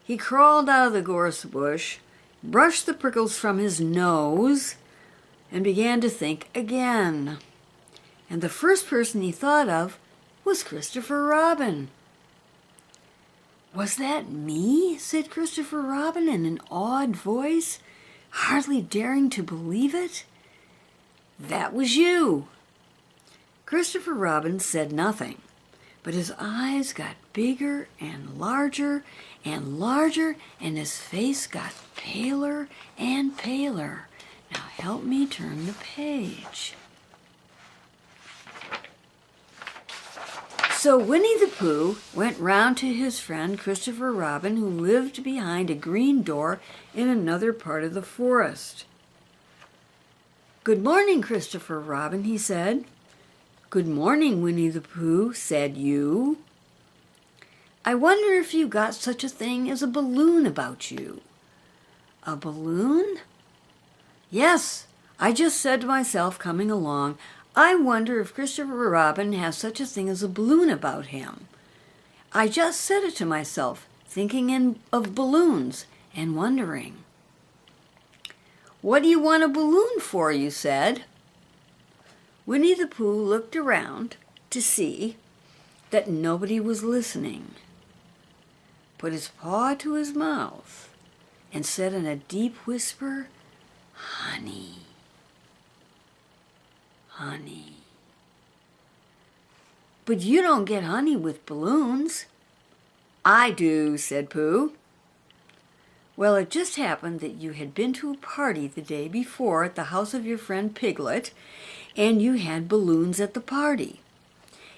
He crawled out of the gorse bush, brushed the prickles from his nose, and began to think again. And the first person he thought of was Christopher Robin. "Was that me?" said Christopher Robin in an awed voice, hardly daring to believe it. "That was you." Christopher Robin said nothing, but his eyes got bigger and larger, and his face got paler and paler. Now help me turn the page. So Winnie the Pooh went round to his friend Christopher Robin, who lived behind a green door in another part of the forest. "Good morning, Christopher Robin," he said. "Good morning, Winnie the Pooh," said you. "I wonder if you got such a thing as a balloon about you." "A balloon?" "Yes, I just said to myself coming along, I wonder if Christopher Robin has such a thing as a balloon about him. I just said it to myself, thinking of balloons and wondering." "What do you want a balloon for?" you said. Winnie the Pooh looked around to see that nobody was listening, put his paw to his mouth, and said in a deep whisper, "Honey. Honey." "But you don't get honey with balloons." "I do," said Pooh. "Well, it just happened that you had been to a party the day before at the house of your friend Piglet, and you had balloons at the party.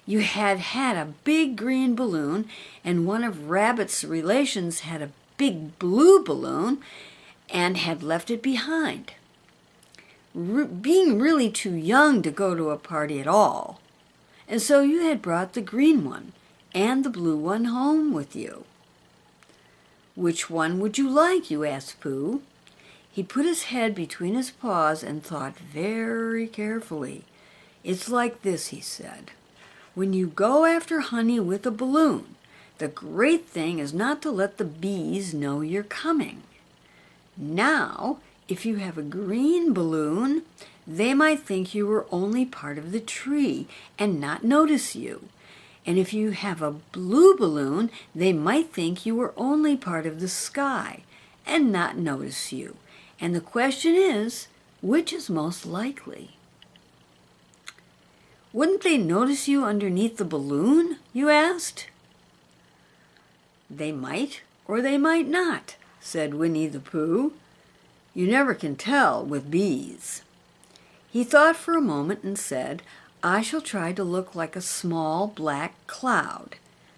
You had a big green balloon, and one of Rabbit's relations had a big blue balloon and had left it behind, being really too young to go to a party at all. And so you had brought the green one and the blue one home with you." "Which one would you like?" you asked Pooh. He put his head between his paws and thought very carefully. "It's like this," he said. "When you go after honey with a balloon, the great thing is not to let the bees know you're coming. Now, if you have a green balloon, they might think you were only part of the tree and not notice you. And if you have a blue balloon, they might think you were only part of the sky and not notice you. And the question is, which is most likely?" "Wouldn't they notice you underneath the balloon?" you asked. "They might or they might not," said Winnie the Pooh. "You never can tell with bees." He thought for a moment and said, "I shall try to look like a small black cloud.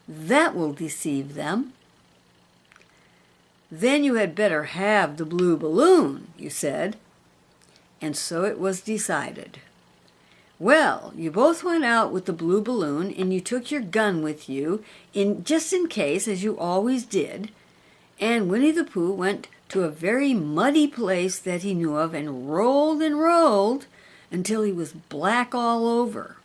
That will deceive them." "Then you had better have the blue balloon," you said. And so it was decided. Well, you both went out with the blue balloon, and you took your gun with you, just in case, as you always did. And Winnie the Pooh went to a very muddy place that he knew of and rolled until he was black all over.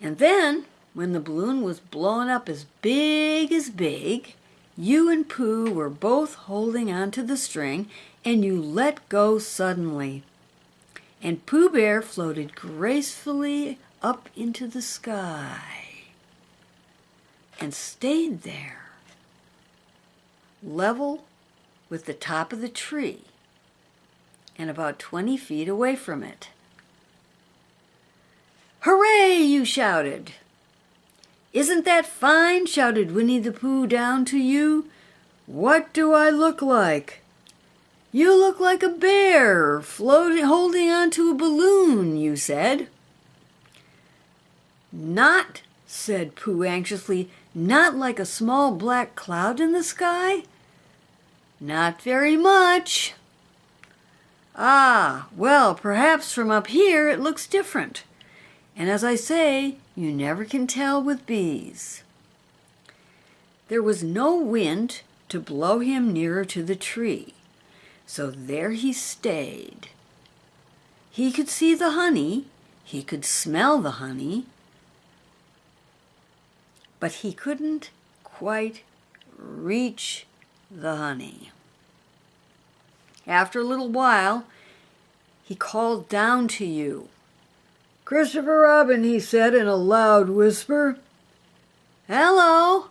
And then, when the balloon was blown up as big, you and Pooh were both holding on to the string, and you let go suddenly. And Pooh Bear floated gracefully up into the sky and stayed there, level with the top of the tree and about 20 feet away from it. "Hooray!" you shouted. "Isn't that fine?" shouted Winnie the Pooh down to you. "What do I look like?" "You look like a bear holding onto a balloon," you said. "Not," said Pooh anxiously, "not like a small black cloud in the sky?" "Not very much." "Ah, well, perhaps from up here it looks different. And as I say, you never can tell with bees." There was no wind to blow him nearer to the tree, so there he stayed. He could see the honey, he could smell the honey, but he couldn't quite reach the honey. After a little while, he called down to you. "Christopher Robin," he said in a loud whisper. "Hello."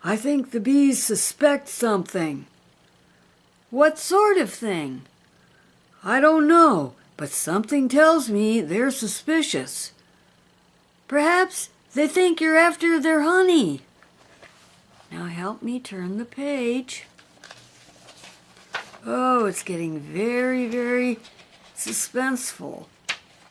"I think the bees suspect something." "What sort of thing?" "I don't know, but something tells me they're suspicious." "Perhaps they think you're after their honey." Now help me turn the page. Oh, it's getting very, very suspenseful.